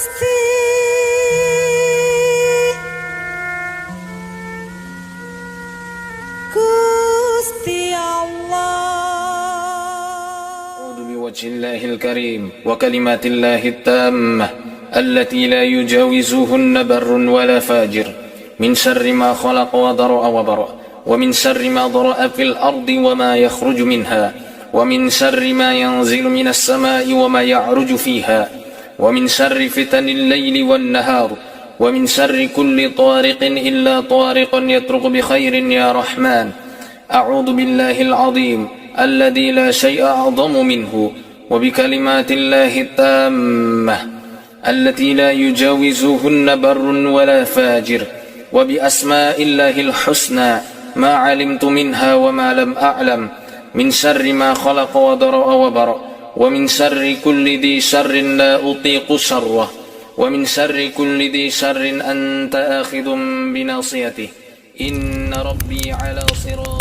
Gusti Allah. أعوذ بوجه الله الكريم وكلمات الله التامة التي لا يجاوزهن بر ولا فاجر من شر ما خلق وضرأ وبرأ ومن شر ما ضرأ في الأرض وما يخرج منها ومن شر ما ينزل من السماء وما يعرج فيها ومن شر فتن الليل والنهار ومن شر كل طارق إلا طارق يطرق بخير يا رحمن. أعوذ بالله العظيم الذي لا شيء أعظم منه وبكلمات الله التامة التي لا يجاوزهن بر ولا فاجر وبأسماء الله الحسنى ما علمت منها وما لم أعلم من شر ما خلق وضرأ وبرأ ومن شر كل ذي شر لا أطيق شره ومن شر كل ذي شر أنت آخذ بناصيته إن ربي على صراط